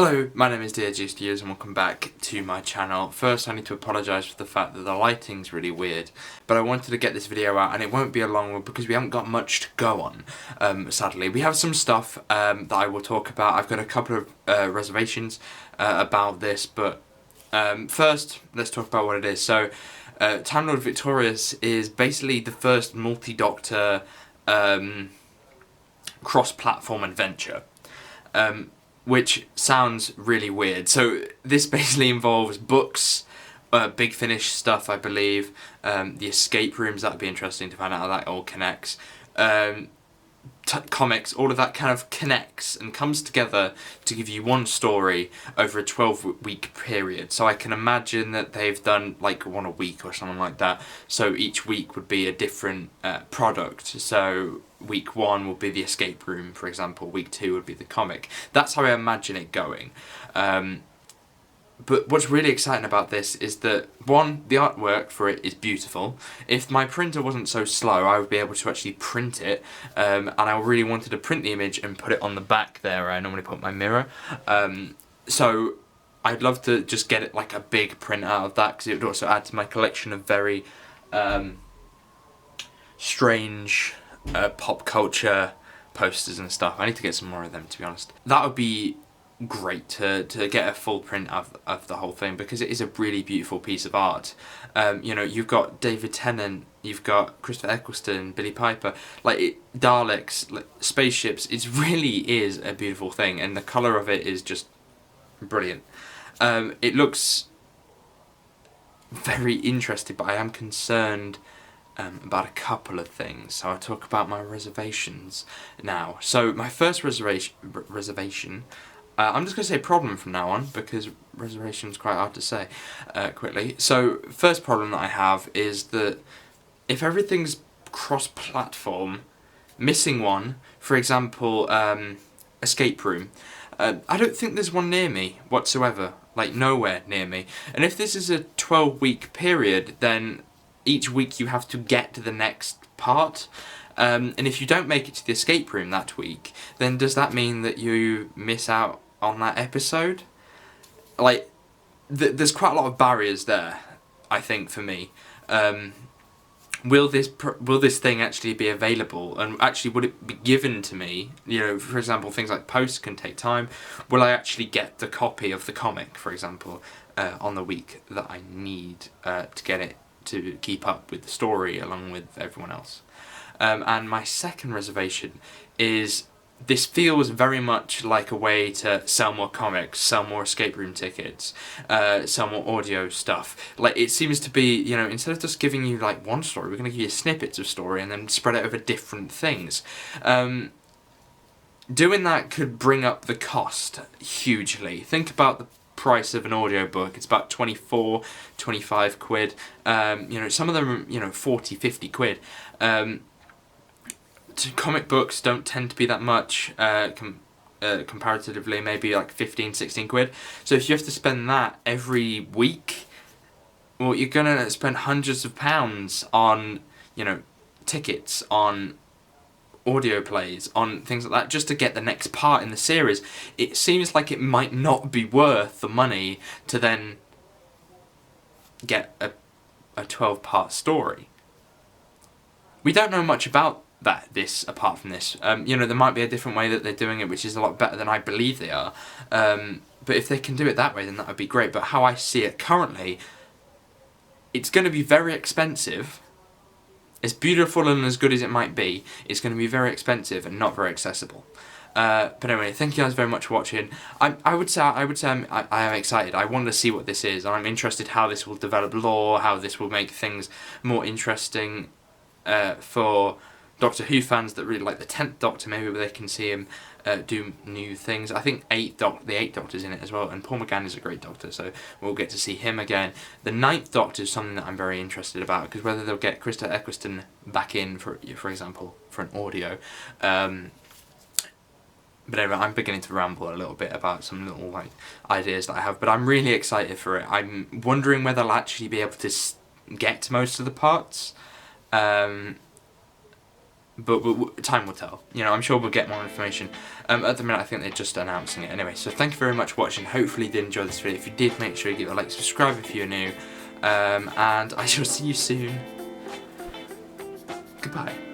Hello, my name is DRG Studios and welcome back to my channel. First I need to apologise for the fact that the lighting's really weird, but I wanted to get this video out and it won't be a long one because we haven't got much to go on, sadly. We have some stuff that I will talk about. I've got a couple of reservations about this, but first let's talk about what it is. So, Timelord Victorious is basically the first multi-doctor cross-platform adventure. Which sounds really weird. So this basically involves books, Big Finish stuff, I believe, the escape rooms. That'd be interesting to find out how that all connects. Comics, all of that kind of connects and comes together to give you one story over a 12-week period. So I can imagine that they've done like one a week or something like that. So each week would be a different product. So week 1 will be the escape room, for example. Week 2 would be the comic. That's how I imagine it going. But what's really exciting about this is that, one, the artwork for it is beautiful. If my printer wasn't so slow, I would be able to actually print it, and I really wanted to print the image and put it on the back there where I normally put my mirror. So I'd love to just get it like a big print out of that, because it would also add to my collection of very strange pop culture posters and stuff. I need to get some more of them, to be honest. That would be great to get a full print of the whole thing, because it is a really beautiful piece of art. You know, you've got David Tennant, you've got Christopher Eccleston, Billy Piper, Daleks, spaceships. It really is a beautiful thing, and the colour of it is just brilliant. It looks very interesting, but I am concerned about a couple of things, so I'll talk about my reservations now. So my first reservation, I'm just going to say problem from now on, because reservation is quite hard to say quickly. So first problem that I have is that if everything's cross-platform, missing one, for example, escape room, I don't think there's one near me whatsoever, like nowhere near me. And if this is a 12-week period, then each week you have to get to the next part. And if you don't make it to the escape room that week, then does that mean that you miss out on that episode? Like, there's quite a lot of barriers there, I think, for me. Will this thing actually be available, and actually would it be given to me? You know, for example, things like posts can take time. Will I actually get the copy of the comic, for example, on the week that I need to get it to keep up with the story along with everyone else? And my second reservation is, this feels very much like a way to sell more comics, sell more escape room tickets, sell more audio stuff. Like, it seems to be, you know, instead of just giving you like one story, we're going to give you snippets of story and then spread it over different things. Doing that could bring up the cost hugely. Think about the price of an audiobook. It's about 24, 25 quid. You know, some of them are, you know, 40, 50 quid. Comic books don't tend to be that much, comparatively, maybe like 15, 16 quid. So if you have to spend that every week, well, you're gonna spend hundreds of pounds on, you know, tickets, on audio plays, on things like that, just to get the next part in the series. It seems like it might not be worth the money to then get a 12-part story. We don't know much about this apart from this. You know, there might be a different way that they're doing it, which is a lot better than I believe they are. But if they can do it that way, then that would be great. But how I see it currently, it's going to be very expensive. As beautiful and as good as it might be, it's going to be very expensive and not very accessible. But anyway, thank you guys very much for watching. I would say I am excited. I want to see what this is, and I'm interested how this will develop lore, how this will make things more interesting for Doctor Who fans that really like the 10th Doctor. Maybe they can see him do new things. I think the 8th Doctor's in it as well, and Paul McGann is a great Doctor, so we'll get to see him again. The 9th Doctor is something that I'm very interested about, because whether they'll get Christopher Eccleston back in, for example, for an audio. But anyway, I'm beginning to ramble a little bit about some little like ideas that I have, but I'm really excited for it. I'm wondering whether I'll actually be able to get to most of the parts. but time will tell. You know, I'm sure we'll get more information. At the minute, I think they're just announcing it anyway. So thank you very much for watching. Hopefully you did enjoy this video. If you did, make sure you give it a like, subscribe if you're new, and I shall see you soon. Goodbye.